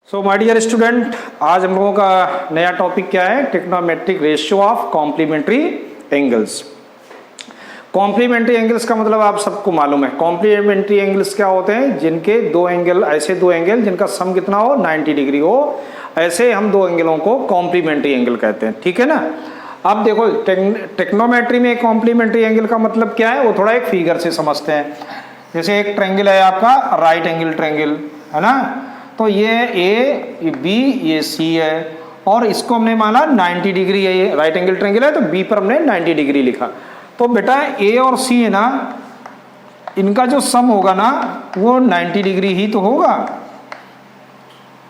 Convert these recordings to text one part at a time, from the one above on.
So my dear student, आज हम लोगों का नया टॉपिक क्या है? Trigonometric ratio of complementary angles. Complementary angles का मतलब आप सबको मालूम है। कॉम्प्लीमेंट्री एंगल्स क्या होते हैं? जिनके दो एंगल, ऐसे दो एंगल जिनका सम कितना हो, 90 डिग्री हो, ऐसे हम दो एंगलों को कॉम्प्लीमेंट्री एंगल कहते हैं। ठीक है ना। अब देखो ट्रिग्नोमेट्री में कॉम्प्लीमेंट्री एंगल का मतलब क्या है, वो थोड़ा एक फिगर से समझते हैं। जैसे एक ट्रायंगल है आपका, राइट एंगल ट्रायंगल है ना, तो ये ए, ये बी, ये सी है, और इसको हमने माना 90 डिग्री है। ये राइट एंगल ट्रायंगल है तो बी पर हमने 90 डिग्री लिखा। तो बेटा ए और सी है ना, इनका जो सम होगा ना वो 90 डिग्री ही तो होगा।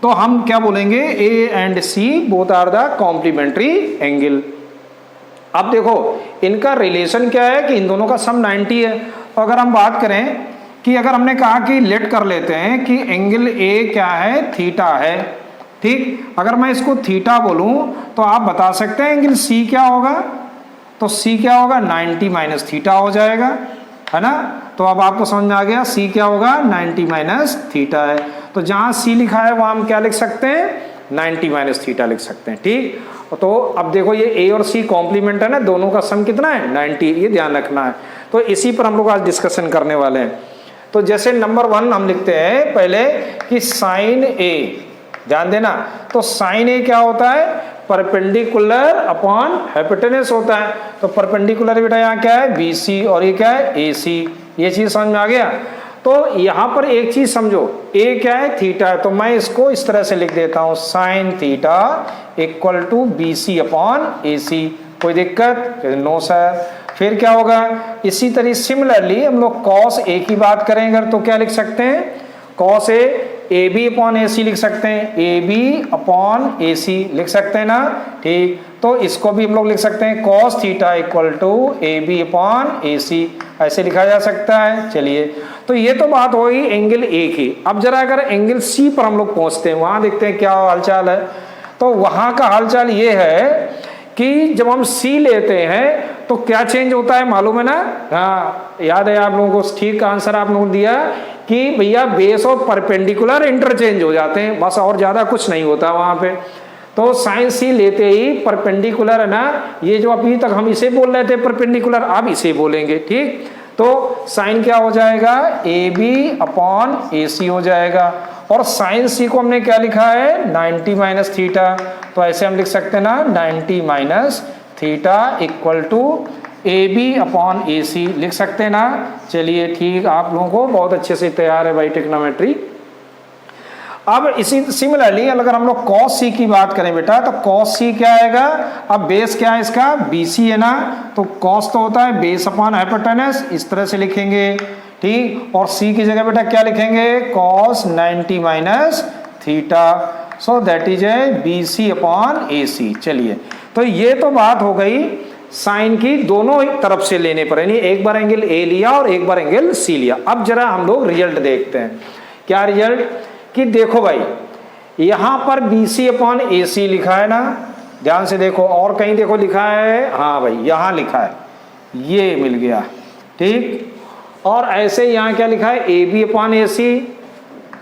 तो हम क्या बोलेंगे, A and C both are the complementary angle. अब देखो इनका रिलेशन क्या है कि इन दोनों का सम 90 है। तो अगर हम बात करें कि अगर हमने कहा कि लेट कर लेते हैं कि एंगल ए क्या है, थीटा है, ठीक। अगर मैं इसको थीटा बोलूं तो आप बता सकते हैं एंगल सी क्या होगा। तो सी क्या होगा, 90 माइनस थीटा हो जाएगा, है ना। तो अब आपको समझ में आ गया सी क्या होगा, 90 माइनस थीटा है। तो जहां सी लिखा है वहां हम क्या लिख सकते हैं, 90 माइनस थीटा लिख सकते हैं, ठीक। तो अब देखो ये ए और सी कॉम्प्लीमेंट है ना, दोनों का सम कितना है, 90, ये ध्यान रखना है। तो इसी पर हम लोग आज डिस्कशन करने वाले हैं। तो जैसे नंबर 1 हम लिखते हैं पहले कि साइन ए, ध्यान देना। तो साइन ए क्या होता है, परपेंडिकुलर अपॉन हाइपोटेनस होता है। तो परपेंडिकुलर बेटा यहाँ क्या है, बी सी, और ये क्या है, ए सी। ये चीज समझ में आ गया। तो यहाँ पर एक चीज समझो, ए क्या है, थीटा है। तो मैं इसको इस तरह से लिख देता हूँ, sine theta equal to B C upon A C. कोई दिक्कत? No sir. फिर क्या होगा, इसी तरह सिमिलरली हम लोग कॉस ए की बात करेंगे तो क्या लिख सकते हैं, cos A B upon A C लिख सकते हैं, ए बी अपॉन ए सी लिख सकते हैं ना, ठीक। तो इसको भी हम लोग लिख सकते हैं cos theta equal to A B upon A C, ऐसे लिखा जा सकता है। चलिए, तो ये तो बात हो गई एंगल ए की। अब जरा अगर एंगल सी पर हम लोग पहुंचते हैं, वहां देखते हैं क्या हालचाल है। तो वहां का हालचाल ये है कि जब हम सी लेते हैं तो क्या चेंज होता है मालूम है ना। हाँ, याद है आप लोगों को, ठीक आंसर आप लोगों ने दिया कि भैया बेस और परपेंडिकुलर इंटरचेंज हो जाते हैं, बस और ज्यादा कुछ नहीं होता वहां पे। तो साइन सी लेते ही परपेंडिकुलर है ना, ये जो अभी तक हम इसे बोल रहे थे परपेंडिकुलर, अब इसे बोलेंगे, ठीक। तो साइन क्या हो जाएगा, ए बी अपॉन ए सी हो जाएगा। और साइन सी को हमने क्या लिखा है, 90 माइनस थीटा। तो ऐसे हम लिख सकते हैं ना, 90 minus theta equal to A B upon A C लिख सकते हैं ना। चलिए ठीक, आप लोगों को बहुत अच्छे से तैयार है भाई ट्रिग्नोमेट्री। अब इसी सिमिलरली अगर हम लोग कॉस सी की बात करें बेटा, तो कॉस सी क्या आएगा, अब बेस क्या है इसका, बी सी है ना। तो कॉस तो होता है बेस अपॉन हाइपोटेनस, इस तरह से लिखेंगे, ठीक। और सी की जगह बेटा क्या लिखेंगे, cos 90 minus theta. So that is A B C upon A C. चलिए, तो ये तो बात हो गई साइन की दोनों तरफ से लेने पर, यानी एक बार एंगल ए लिया और एक बार एंगल सी लिया। अब जरा हम लोग रिजल्ट देखते हैं। क्या रिजल्ट, कि देखो भाई यहां पर बी सी अपॉन ए सी लिखा है ना, ध्यान से देखो, और कहीं देखो लिखा है, हाँ भाई यहां लिखा है, ये मिल गया, ठीक। और ऐसे यहां क्या लिखा है, ए बी अपॉन ए सी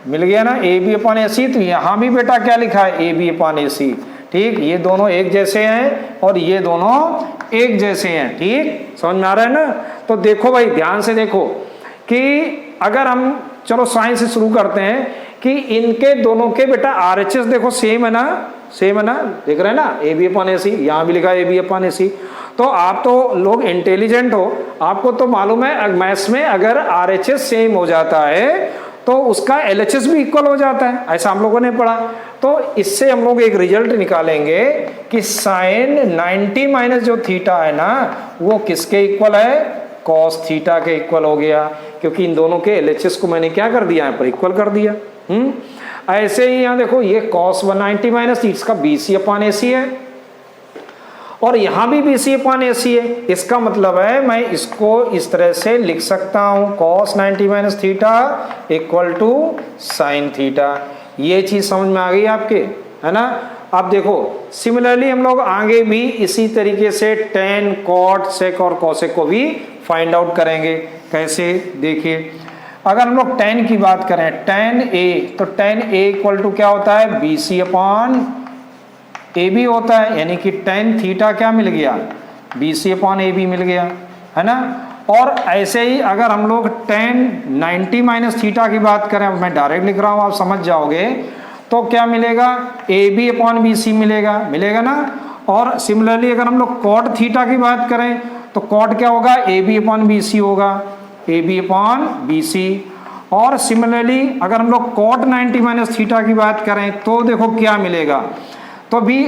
मिल गया ना, ए बी अपॉन ए सी। तो यहां भी बेटा क्या लिखा है, ए बी अपॉन ए सी, ठीक। ये दोनों एक जैसे हैं और ये दोनों एक जैसे हैं, ठीक। समझ में आ रहा है ना। तो देखो भाई ध्यान से देखो कि अगर हम, चलो साइन से शुरू करते हैं, कि इनके दोनों के बेटा आरएचएस देखो सेम है ना, सेम है ना, देख रहे हैं ना, ए बी अपॉन ए सी, यहां भी लिखा है ए बी अपॉन ए सी। तो आप तो लोग इंटेलिजेंट हो, आपको तो मालूम है मैथ्स में अगर आरएचएस सेम हो जाता है तो उसका एलएचएस भी इक्वल हो जाता है, ऐसा हम लोगों ने पढ़ा। तो इससे हम लोग एक रिजल्ट निकालेंगे कि साइन 90 माइनस जो थीटा है ना, वो किसके इक्वल है, कॉस थीटा के इक्वल हो गया, क्योंकि इन दोनों के एलएचएस को मैंने क्या कर दिया, यहाँ पर इक्वल कर दिया। ऐसे ही यहाँ देखो, ये कॉस 190 माइनस इसका बी सी अपॉन ए सी है, और यहां भी बी सी अपॉन ए सी है। इसका मतलब है मैं इसको इस तरह से लिख सकता हूं, cos 90 minus theta equal to sine theta. ये चीज समझ में आ गई आपके, है ना। अब देखो सिमिलरली हम लोग आगे भी इसी तरीके से टेन, कॉट, सेक और कोसेक को भी फाइंड आउट करेंगे। कैसे, देखिए अगर हम लोग tan की बात करें, tan a, तो tan a इक्वल टू क्या होता है, BC अपॉन AB होता है, यानी कि tan थीटा क्या मिल गया, BC अपॉन AB मिल गया, है ना। और ऐसे ही अगर हम लोग tan 90 माइनस थीटा की बात करें, मैं डायरेक्ट लिख रहा हूँ, आप समझ जाओगे, तो क्या मिलेगा, AB अपॉन BC मिलेगा ना। और सिमिलरली अगर हम लोग cot थीटा की बात करें, तो cot क्या होगा, AB अपॉन BC होगा, AB अपॉन BC। और सिमिलरली अगर हम लोग cot 90 माइनस थीटा की बात करें, तो देखो क्या मिलेगा, तो भी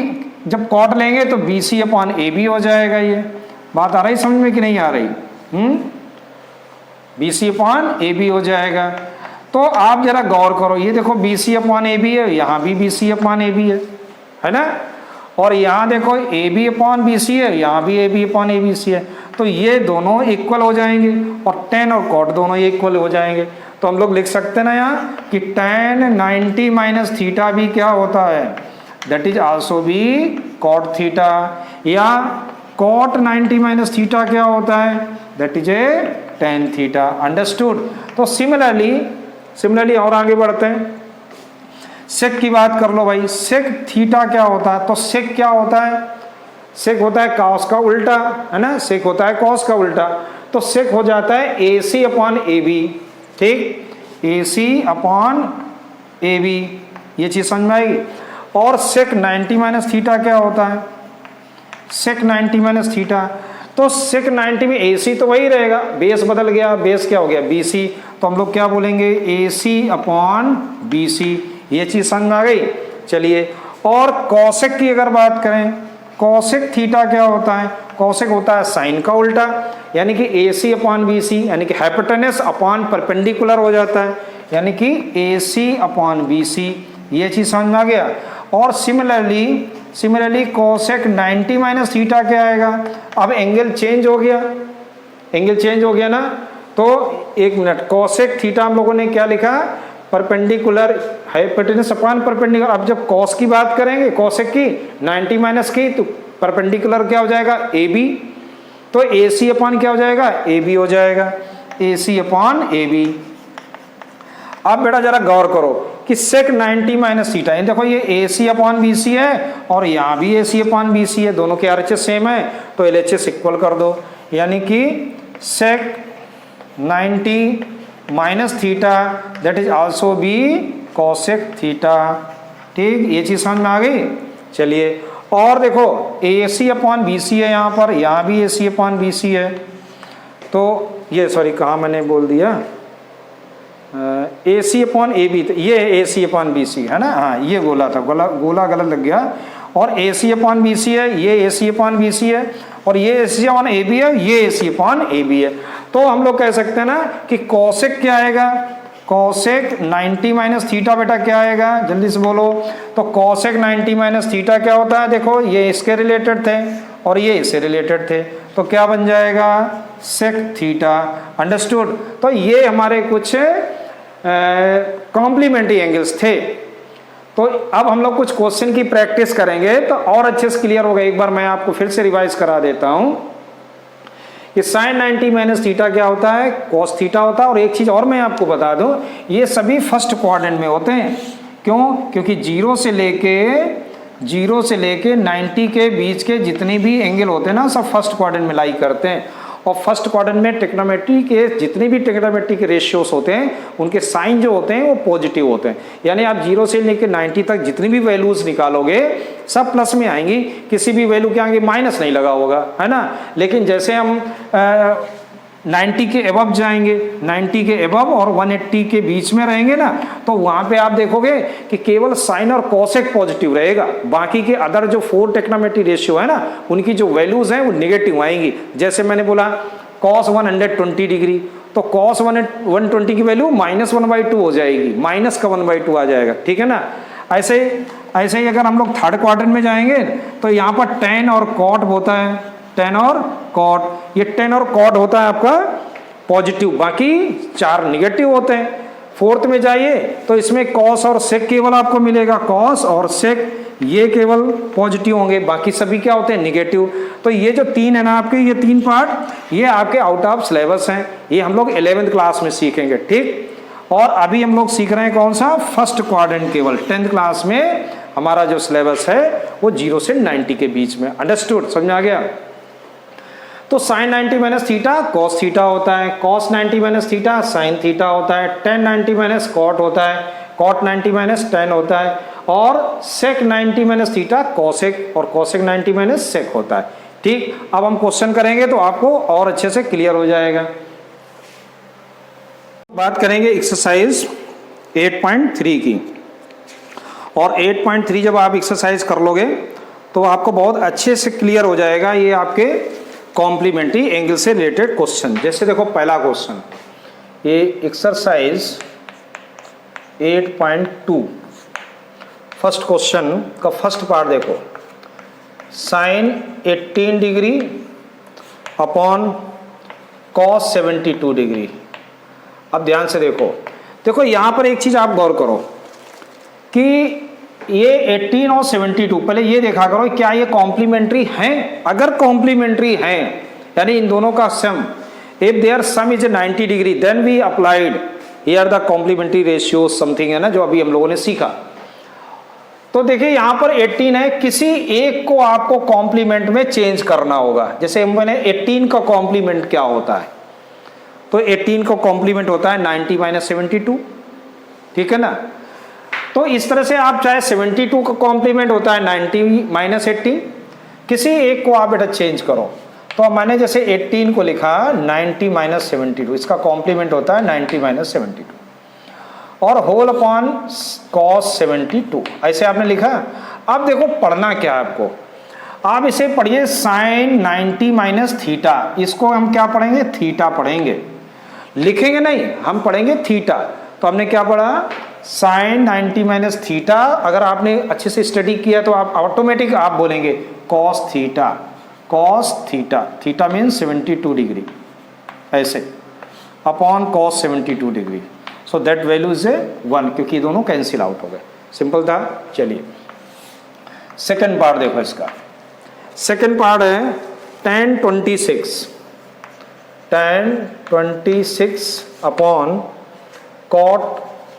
जब cot लेंगे तो BC अपॉन AB हो जाएगा। ये बात आ रही समझ में कि नहीं आ रही, BC अपॉन AB हो जाएगा। तो आप जरा गौर करो, ये देखो BC अपॉन AB है, यहाँ भी BC अपॉन AB है ना। और यहाँ देखो AB अपॉन BC है, यहाँ भी AB अपॉन ABC है, तो ये दोनों इक्वल हो जाएंगे और tan और cot दोनों इक्वल हो जाएंगे। तो हम लोग लिख सकते हैं ना यहाँ कि tan 90 माइनस थीटा भी क्या होता है, दैट इज आल्सो भी cot थीटा, या cot 90 माइनस थीटा क्या होता है, that is a tan theta. Understood. तो सिमिलरली और आगे बढ़ते हैं, सेक की बात कर लो भाई, सेक थीटा क्या होता है, तो सेक क्या होता है, सेक होता है कॉस का उल्टा, है ना, सेक होता है कॉस का उल्टा, तो सेक हो जाता है AC अपॉन AB, ठीक, AC अपॉन AB, ये चीज समझ में आएगी। और सेक 90 माइनस थीटा क्या होता है, सेक 90 माइनस थीटा, तो सेक 90 में AC तो वही रहेगा, बेस बदल गया, बेस क्या हो गया BC, तो हम लोग क्या बोलेंगे AC अपॉन BC, ये चीज समझ में आ गई। चलिए, और कॉसेक की अगर बात करें, कॉसेक थीटा क्या होता है, कॉसेक होता है साइन का उल्टा, यानी कि AC अपॉन BC, यानी कि हाइपोटेनस अपॉन परपेंडिकुलर हो जाता है, यानी कि AC अपॉन BC, ये चीज समझ में आ गया। और सिमिलरली कॉसेक 90 माइनस थीटा क्या आएगा, अब एंगल चेंज हो गया ना, तो एक मिनट, कॉसेक थीटा हम लोगों ने क्या लिखा, परपेंडिकुलर हाइपोटेनस अपॉन परपेंडिकुलर। अब जब कॉस की बात करेंगे, कॉसेक की 90 माइनस की, तो परपेंडिकुलर क्या हो जाएगा, AB, तो AC अपॉन क्या हो जाएगा, AB हो जाएगा, AC अपॉन AB। अब बेटा जरा गौर करो कि सेक 90 माइनस थीटा, देखो ये AC अपॉन BC है और यहाँ भी AC अपॉन BC है, दोनों के RHS सेम है, तो LHS इक्वल कर दो, यानी कि सेक 90 minus theta that is also B cosec theta, ठीक, ये चीज समझ में आ गई। चलिए, और देखो AC अपॉन BC है यहाँ पर, यहाँ भी AC अपॉन BC है, तो ये सॉरी कहाँ मैंने बोल दिया, AC अपॉन AB, तो ये AC अपॉन BC है ना, हाँ ये गोला था, गोला गलत लग गया। और AC अपॉन BC है, ये AC अपॉन BC है, और ये AC अपॉन AB है, ये AC अपॉन AB है। तो हम लोग कह सकते हैं ना कि कॉसेक क्या आएगा, कॉसेक 90 माइनस थीटा बेटा क्या आएगा, जल्दी से बोलो। तो कॉसेक 90 माइनस थीटा क्या होता है, देखो ये इसके रिलेटेड थे और ये इससे रिलेटेड थे, तो क्या बन जाएगा, सेक थीटा। अंडरस्टूड। तो ये हमारे कुछ कॉम्प्लीमेंट्री एंगल्स थे। तो अब हम लोग कुछ क्वेश्चन की प्रैक्टिस करेंगे तो और अच्छे से क्लियर होगा। एक बार मैं आपको फिर से रिवाइज करा देता हूं कि साइन 90 माइनस थीटा क्या होता है, कॉस थीटा होता है। और एक चीज और मैं आपको बता दूं, ये सभी फर्स्ट क्वाड्रेंट में होते हैं। क्यों? क्योंकि जीरो से लेके 90 के बीच के जितने भी एंगल होते हैं ना, सब फर्स्ट क्वाड्रेंट में लाई करते हैं। और फर्स्ट क्वाड्रेंट में ट्रिग्नोमेट्री के जितने भी ट्रिग्नोमेट्री के रेशियोज होते हैं, उनके साइन जो होते हैं वो पॉजिटिव होते हैं। यानी आप 0 से लेकर 90 तक जितनी भी वैल्यूज निकालोगे सब प्लस में आएंगी, किसी भी वैल्यू के आगे माइनस नहीं लगा होगा, है ना। लेकिन जैसे हम 90 के एबव जाएंगे, 90 के एबव और 180 के बीच में रहेंगे ना, तो वहां पे आप देखोगे कि केवल साइन और कॉसेक पॉजिटिव रहेगा, बाकी के अदर जो 4 ट्रिग्नोमेट्री रेशियो है ना, उनकी जो वैल्यूज हैं वो नेगेटिव आएंगी। जैसे मैंने बोला cos 120 डिग्री, तो cos 120 की वैल्यू -1/2 हो जाएगी, माइनस का 1/2 आ जाएगा, ठीक है ना। ऐसे ही अगर हम लोग थर्ड क्वाड्रेंट में जाएंगे तो यहाँ पर tan और cot होता है, tan और cot, ये tan और cot होता है आपका पॉजिटिव, बाकी 4 निगेटिव होते हैं। फोर्थ में जाइए तो इसमें cos और sec केवल आपको मिलेगा, cos और sec ये केवल पॉजिटिव होंगे, बाकी सभी क्या होते हैं, निगेटिव। तो ये जो 3 है ना आपके, ये 3 पार्ट ये आपके आउट ऑफ सिलेबस हैं, ये हम लोग 11th क्लास में सीखेंगे, ठीक। और अभी हम लोग सीख रहे हैं कौन सा, फर्स्ट क्वाड्रेंट केवल। 10th क्लास में हमारा जो सिलेबस है वो 0 से 90 के बीच में। अंडरस्टूड, समझ में आ गया। तो sine 90 minus theta cos theta होता है, cos 90 minus theta sine theta होता है, टेन 90 माइनस कॉट होता है, कॉट 90 माइनस टेन होता है, और सेक 90 माइनस थीटा कॉसेक, और कॉसेक 90 माइनस सेक होता है। ठीक, अब हम क्वेश्चन करेंगे तो आपको और अच्छे से क्लियर हो जाएगा। बात करेंगे एक्सरसाइज 8.3 की, और 8.3 जब आप एक्सरसाइज कर लोगे तो आपको बहुत अच्छे से क्लियर हो जाएगा ये आपके कॉम्प्लीमेंट्री एंगल से रिलेटेड क्वेश्चन। जैसे देखो पहला क्वेश्चन, ये एक्सरसाइज 8.2 फर्स्ट क्वेश्चन का फर्स्ट पार्ट देखो, sine 18 degree upon cos 72 degree. अब ध्यान से देखो, देखो यहाँ पर एक चीज़ आप गौर करो कि ये 18 और 72, पहले ये देखा करो क्या ये कॉम्प्लीमेंट्री हैं। अगर कॉम्प्लीमेंट्री हैं यानी इन दोनों का sum, if there sum is 90 degree then we applied here the complementary ratio something, है ना, जो अभी हम लोगों ने सीखा। तो देखिए यहाँ पर 18 है, किसी एक को आपको कॉम्प्लीमेंट में चेंज करना होगा। जैसे मैंने 18 का कॉम्प्लीमेंट क्या होता है, तो 18 का कॉम्प्लीमेंट होता है 90 माइनस 72, ठीक है ना। तो इस तरह से आप चाहे 72 का कॉम्प्लीमेंट होता है 90 माइनस 18, किसी एक को आप बेटा चेंज करो। तो मैंने जैसे 18 को लिखा 90 माइनस 72, इसका कॉम्प्लीमेंट होता है 90 माइनस 72, और होल अपॉन कॉस 72, ऐसे आपने लिखा। अब देखो पढ़ना क्या है आपको, आप इसे पढ़िए साइन 90 माइनस थीटा, इसको हम क्या पढ़ेंगे, थीटा पढ़ेंगे, लिखेंगे नहीं, हम पढ़ेंगे थीटा। तो हमने क्या पढ़ा, साइन 90 माइनस थीटा। अगर आपने अच्छे से स्टडी किया तो आप ऑटोमेटिक आप बोलेंगे cos theta, cos theta, theta means 72 degree, ऐसे upon cos 72 degree. So that value is 1, क्योंकि दोनों कैंसिल आउट हो गए। सिंपल था। चलिए सेकेंड पार्ट देखो, इसका सेकेंड पार्ट है tan 26 अपॉन कॉट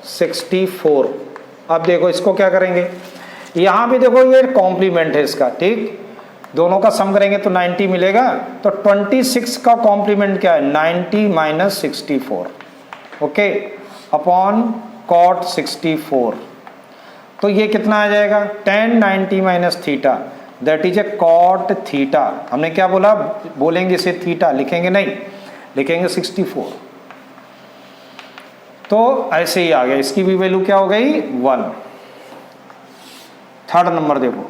64। अब देखो इसको क्या करेंगे, यहाँ भी देखो ये कॉम्प्लीमेंट है इसका, ठीक, दोनों का सम करेंगे तो 90 मिलेगा। तो 26 का कॉम्प्लीमेंट क्या है, 90 माइनस 64, ओके, अपॉन कॉट 64। तो ये कितना आ जाएगा, tan 90 minus theta, that is a cot theta. हमने क्या बोला, बोलेंगे इसे थीटा, लिखेंगे नहीं, लिखेंगे 64। तो ऐसे ही आ गया, इसकी भी वैल्यू क्या हो गई, 1। थर्ड नंबर देखो,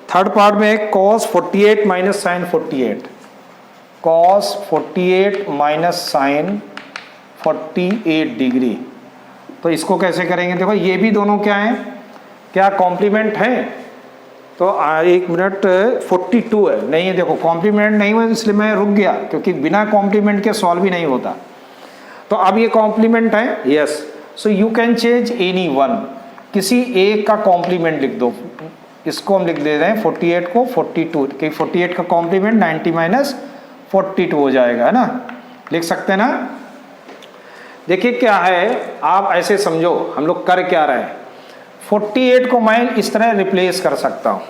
थर्ड पार्ट में cos 48 minus sine 48, cos 48 minus sine 48 degree. तो इसको कैसे करेंगे, देखो ये भी दोनों क्या हैं, क्या कॉम्प्लीमेंट है। तो एक मिनट, 42 है, नहीं है, देखो कॉम्प्लीमेंट नहीं हुआ इसलिए मैं रुक गया, क्योंकि बिना कॉम्प्लीमेंट के सॉल्व ही नहीं होता। तो अब ये कॉम्प्लीमेंट है, yes, so you can change any one, किसी एक का कॉम्प्लीमेंट लिख दो। इसको हम लिख दे रहे हैं 48 को 42, कि 48 का कॉम्प्लीमेंट 90 माइनस 42 हो जाएगा, है ना, लिख सकते हैं ना। देखिए क्या है, आप ऐसे समझो हम लोग कर क्या रहे हैं, 48 को मैं इस तरह रिप्लेस कर सकता हूँ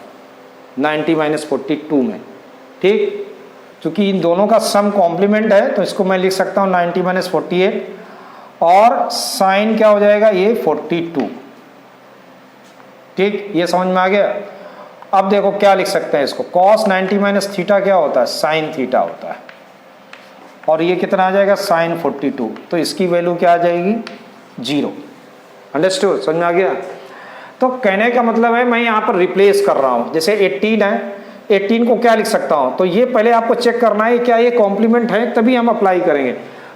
90 माइनस 42 में, ठीक, क्योंकि इन दोनों का सम कॉम्प्लीमेंट है। तो इसको मैं लिख सकता हूँ 90 माइनस 48, और साइन क्या हो जाएगा, ये 42, ठीक, ये समझ में आ गया। अब देखो क्या लिख सकते हैं इसको, cos 90 माइनस थीटा क्या होता है, साइन थीटा होता है, और ये कितना आ जाएगा, साइन 42। तो इसकी वैल्यू क्या आ जाएगी, 0। अंडरस्टूड, समझ में आ गया। तो कहने का मतलब है मैं यहाँ पर रिप्लेस कर रहा हूँ, जैसे 18 है, 18 को क्या लिख सकता हूँ, तो ये पहले आपको चेक करना है क्या ये कॉम्प्लीमेंट है, तभी हम अप्लाई करेंगे।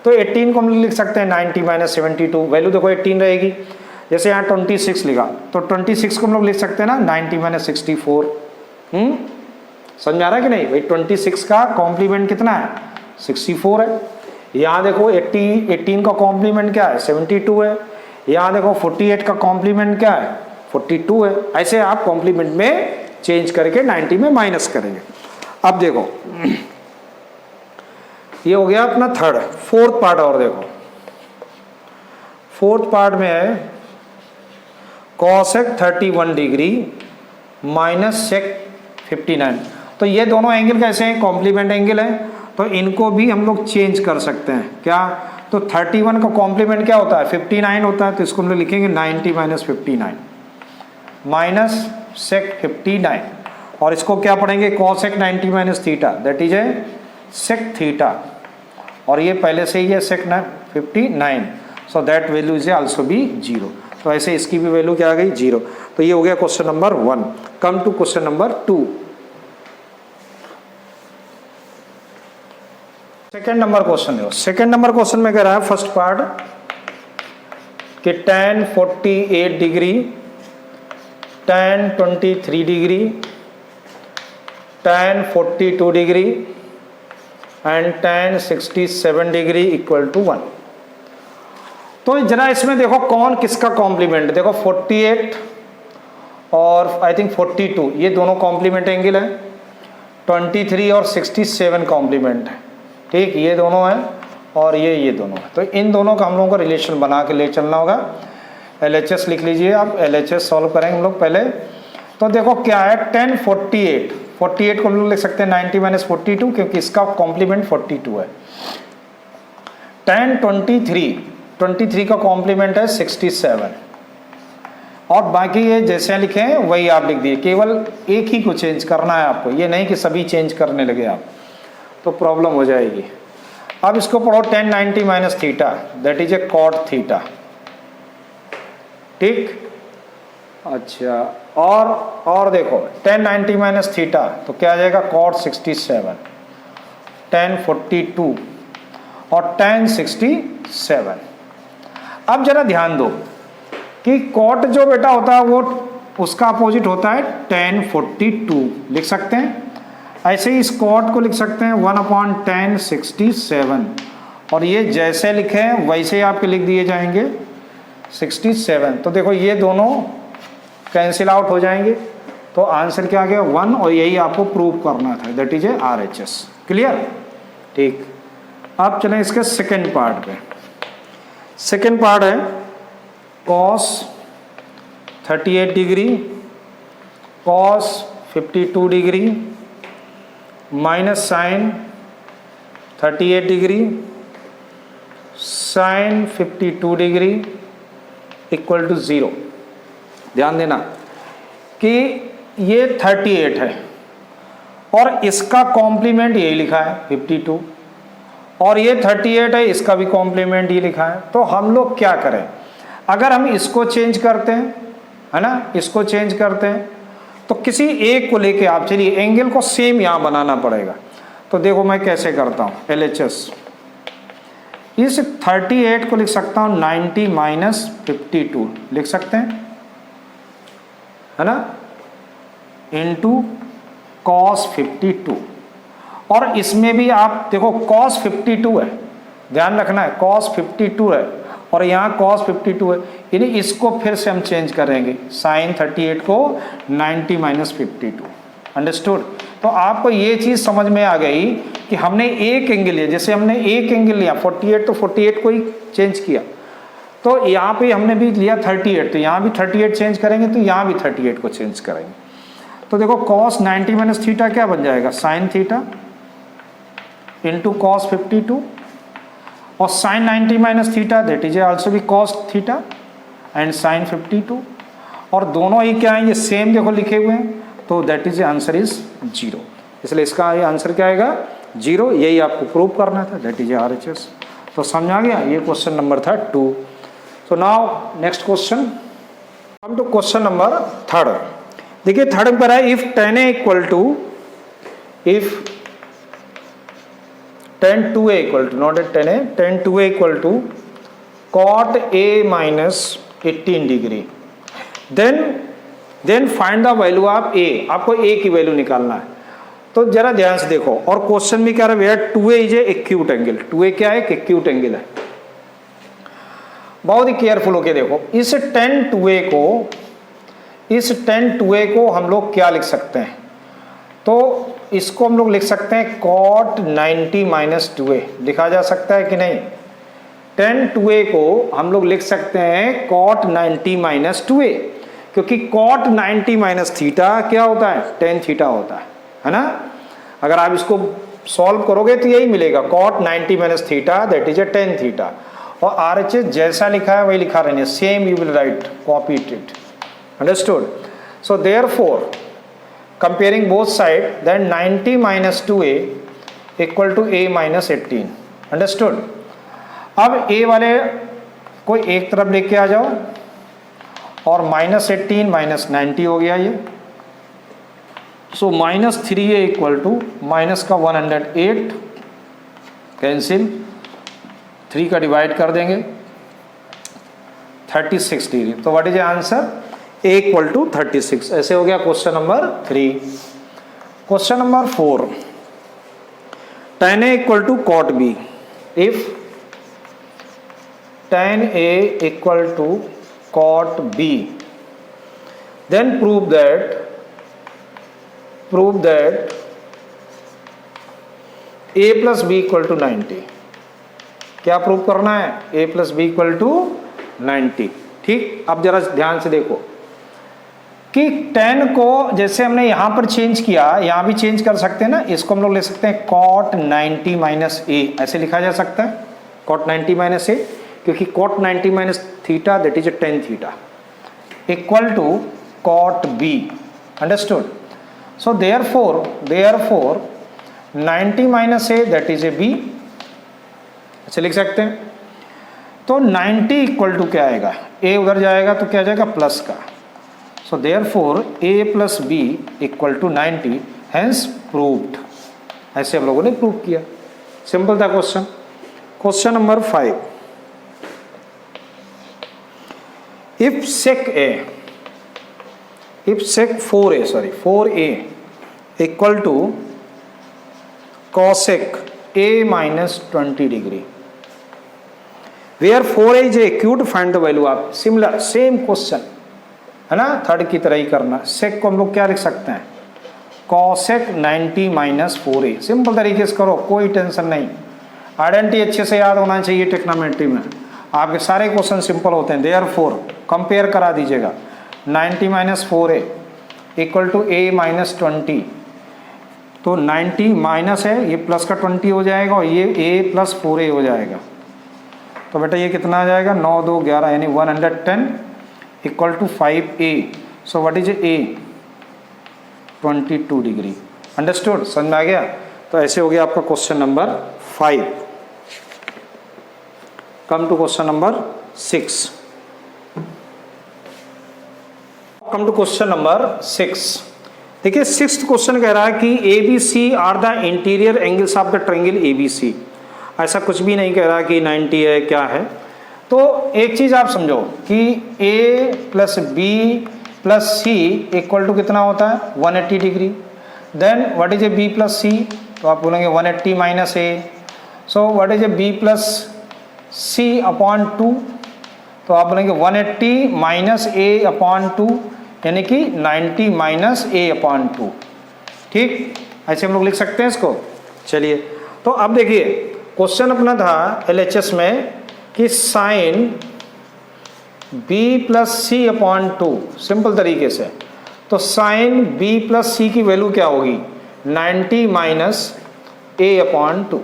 तो 18 को हम लिख सकते हैं 90 माइनस 72, वैल्यू देखो 18 रहेगी। जैसे यहाँ 26 लिखा, तो 26 को हम लोग लिख सकते हैं ना 90 माइनस 64। समझ में आ रहा है कि नहीं भाई, 26 का कॉम्प्लीमेंट कितना है, 64 है। यहाँ देखो 18 का कॉम्प्लीमेंट क्या है, 72 है। यहाँ देखो 48 का कॉम्प्लीमेंट क्या है, 42 है। ऐसे आप कॉम्प्लीमेंट में चेंज करके 90 में माइनस करेंगे। अब देखो ये हो गया अपना थर्ड। फोर्थ पार्ट और देखो, फोर्थ पार्ट में है कॉसेक 31 डिग्री माइनस सेक 59। तो ये दोनों एंगल कैसे हैं, कॉम्प्लीमेंट एंगल है, तो इनको भी हम लोग चेंज कर सकते हैं। क्या, तो 31 का कॉम्प्लीमेंट क्या होता है, 59 होता है, तो इसको हम लोग लिखेंगे 90 माइनस 59 माइनस सेक 59, और इसको क्या पढ़ेंगे, cosec 90 minus theta, that is a sec theta, और ये पहले से ही है sec 59, so that value is also be 0। तो ऐसे इसकी भी वैल्यू क्या आ गई, 0। तो ये हो गया question number 1। Come to question number 2। Second number question देखो, सेकेंड नंबर क्वेश्चन में कह रहा है फर्स्ट पार्ट कि tan 48 degree, tan 23 degree, tan 42 degree and tan 67 degree equal to 1। तो जरा इसमें देखो कौन किसका कॉम्प्लीमेंट, देखो 48 और आई थिंक 42 ये दोनों कॉम्प्लीमेंट एंगल है, 23 और 67 कॉम्प्लीमेंट है, ठीक, ये दोनों है और ये दोनों है। तो इन दोनों का हम लोगों को रिलेशन बना के ले चलना होगा। LHS लिख लीजिए आप, LHS सॉल्व करेंगे हम लोग पहले। तो देखो क्या है, 10 48 को हम लोग लिख सकते हैं 90 माइनस 42, क्योंकि इसका कॉम्प्लीमेंट 42 है। 10 23 का कॉम्प्लीमेंट है 67, और बाकी ये जैसे लिखे हैं वही आप लिख दिए, केवल एक ही को चेंज करना है आपको, ये नहीं कि सभी चेंज करने लगे आप, तो प्रॉब्लम हो जाएगी। अब इसको पढ़ो 10 90 minus theta, that is a cot theta, ठीक। अच्छा, और देखो 10 90 माइनस थीटा तो क्या आ जाएगा, कॉट 67, 10 42 और 10 67। अब जरा ध्यान दो कि कॉट जो बेटा होता है वो उसका अपोजिट होता है tan 42, लिख सकते हैं। ऐसे ही इस कॉट को लिख सकते हैं 1/tan 67, और ये जैसे लिखे हैं वैसे ही आपके लिख दिए जाएंगे 67। तो देखो ये दोनों कैंसिल आउट हो जाएंगे, तो आंसर क्या आ गया 1, और यही आपको प्रूव करना था, that is a RHS। Clear, ठीक। अब चलें इसके सेकेंड पार्ट पे। सेकेंड पार्ट है cos 38 degree, cos 52 degree minus sine 38 degree, sine 52 degree equal to 0। ध्यान देना कि ये 38 है और इसका कॉम्प्लीमेंट यही लिखा है 52, और ये 38 है, इसका भी कॉम्प्लीमेंट ये लिखा है। तो हम लोग क्या करें, अगर हम इसको चेंज करते हैं, है ना, इसको चेंज करते हैं, तो किसी एक को लेके आप चलिए एंगल को सेम यहाँ बनाना पड़ेगा। तो देखो मैं कैसे करता हूँ, LHS इस 38 को लिख सकता हूँ 90 माइनस 52 लिख सकते हैं, है ना, इनटू cos 52, और इसमें भी आप देखो cos 52 है, ध्यान रखना है cos 52 है, और यहाँ cos 52 है, यानी इसको फिर से हम चेंज करेंगे sin 38 को 90 माइनस 52। अंडरस्टूड। तो आपको ये चीज़ समझ में आ गई कि हमने एक एंगल लिया, जैसे हमने एक एंगल लिया 48, तो 48 को ही चेंज किया, तो यहाँ पे हमने भी लिया 38, तो यहाँ भी 38 चेंज करेंगे, तो यहाँ भी 38 को चेंज करेंगे। तो देखो cos 90 माइनस थीटा क्या बन जाएगा, sin थीटा इंटू cos 52, और sin 90 minus theta that is also भी cos थीटा एंड sin 52, और दोनों ही क्या है, ये सेम देखो लिखे हुए हैं, तो दैट इज आंसर इज 0। इसलिए इसका ये आंसर क्या आएगा, 0। यही आपको प्रूव करना था, दैट इज RHS। तो समझ आ गया, ये क्वेश्चन नंबर था 2। So now next question, come to question number 3। देखिए थर्ड पर है if tan A equal to, if tan 2A equal to, not tan A, tan 2A equal to cot A minus 18 degree, then find the value of A। आपको A की value निकालना है। तो जरा ध्यान से देखो, और क्वेश्चन भी कह रहा है 2A is a acute angle, 2A क्या है, एक्यूट एंगल है। बहुत ही केयरफुल होके देखो, इस tan 2A को हम लोग क्या लिख सकते हैं, तो इसको हम लोग लिख सकते हैं cot 90 माइनस 2a, लिखा जा सकता है कि नहीं। tan 2a को हम लोग लिख सकते हैं cot 90 माइनस 2a, क्योंकि cot 90 माइनस थीटा क्या होता है, tan थीटा होता है ना। अगर आप इसको सॉल्व करोगे तो यही मिलेगा, cot 90 minus theta that is a tan theta. और RHS जैसा लिखा है वही लिखा रहने, same you will write, copy it, understood. So therefore comparing both side, then 90 minus 2a equal to a minus 18, understood। अब a वाले को एक तरफ लेके आ जाओ और माइनस 18 माइनस 90 हो गया ये। So minus 3a equal to minus का 108, कैंसिल, 3 का डिवाइड कर देंगे 36 डिग्री। तो what is answer, a equal to 36। ऐसे हो गया question number 3। Question number 4, tan a equal to cot b, if tan a equal to cot b, then prove that a plus b equal to 90। क्या prove करना है, a plus b equal to 90। ठीक, अब जरा ध्यान से देखो कि tan को जैसे हमने यहाँ पर चेंज किया, यहाँ भी चेंज कर सकते हैं ना। इसको हम लोग ले सकते हैं cot 90 माइनस a, ऐसे लिखा जा सकता है cot 90 माइनस a, क्योंकि cot 90 minus theta that is a tan थीटा equal to cot b, understood. So therefore 90 minus a that is a b, ऐसे लिख सकते हैं। तो 90 इक्वल टू क्या आएगा, a उधर जाएगा तो क्या जाएगा, प्लस का। So therefore a plus b equal to 90, hence proved. ऐसे हम लोगों ने प्रूव किया, सिंपल था question. Question number 5, if sec 4a equal to cosec a minus 20 degree, where 4a is acute, find the value of. Similar same question है ना, third की तरह ही करना। सेक को हम लोग क्या लिख सकते हैं, cosec 90 माइनस 4a, सिंपल तरीके से करो, कोई टेंशन नहीं। आइडेंटिटी अच्छे से याद होना चाहिए ट्रिग्नोमेट्री में, आपके सारे क्वेश्चन सिंपल होते हैं। देयरफॉर कंपेयर करा दीजिएगा, 90 minus 4a equal to a minus 20, तो 90 माइनस है, ये प्लस का 20 हो जाएगा और ये a प्लस 4a हो जाएगा। तो बेटा ये कितना आ जाएगा, 9 2 11 यानी 110 equal to 5a। So what is a, 22 degree, understood, समझ में आ गया। तो ऐसे हो गया आपका question number 5। Come to question number 6। Come to question number 6। देखिए 6th क्वेश्चन कह रहा है कि ABC are the interior angles of the triangle ABC। ऐसा कुछ भी नहीं कह रहा कि 90 है, क्या है। तो एक चीज़ आप समझो कि a plus b plus c equal to कितना होता है, 180 degree. Then what is a b plus c, तो आप बोलेंगे 180 minus a। So what is a b plus c upon 2, तो आप बोलेंगे 180 माइनस a अपॉन 2 यानी कि 90 माइनस a अपॉन 2। ठीक, ऐसे हम लोग लिख सकते हैं इसको। चलिए, तो अब देखिए क्वेश्चन अपना था LHS में कि साइन b प्लस सी अपॉन 2, सिंपल तरीके से। तो साइन b प्लस सी की वैल्यू क्या होगी, 90 माइनस a अपॉन 2।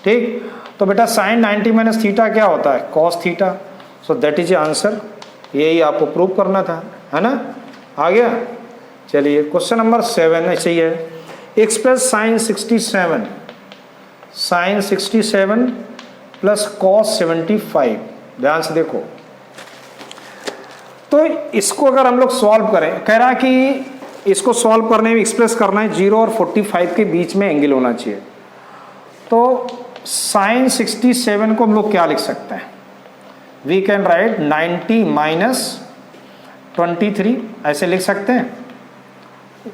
ठीक, तो बेटा साइन 90 माइनस थीटा क्या होता है, cos theta. So that is answer, यही आपको प्रूव करना था, है ना। आ गया। चलिए क्वेश्चन नंबर 7 ऐसे ही है, एक्सप्रेस साइन 67 प्लस कॉस 75। ध्यान से देखो, तो इसको अगर हम लोग सॉल्व करें, कह रहा है कि इसको सॉल्व करने में एक्सप्रेस करना है 0 और 45 के बीच में एंगल होना चाहिए। तो साइन 67 को हम लोग क्या लिख सकते हैं, वी कैन राइट 90 माइनस 23, ऐसे लिख सकते हैं।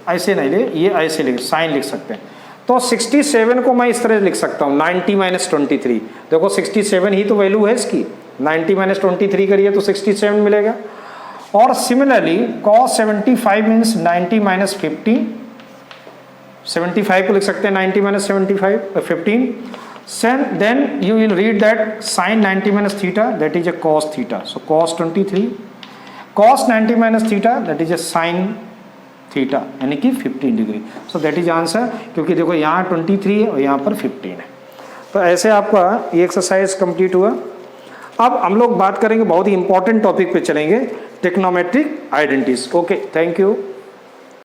ऐसे नहीं ले, ये ऐसे लिख, साइन लिख सकते हैं। तो 67 को मैं इस तरह लिख सकता हूँ 90 माइनस 23। देखो 67 ही तो वैल्यू है इसकी, 90 माइनस 23 करिए तो 67 मिलेगा। और सिमिलरली cos 75 मीन्स 90 माइनस 50, 75 को लिख सकते हैं 90 minus 75 15. Then you will read that sin 90 minus theta, that is a cos theta. So cos 23, cos 90 minus theta, that is a sin theta, यानी कि 15 degree. So that is answer, क्योंकि देखो यहाँ 23 है और यहाँ पर 15 है. तो ऐसे आपका ये एक्सरसाइज कंप्लीट हुआ. अब हम लोग बात करेंगे बहुत ही इंपॉर्टेंट टॉपिक पे चलेंगे, trigonometric identities. Okay, thank you.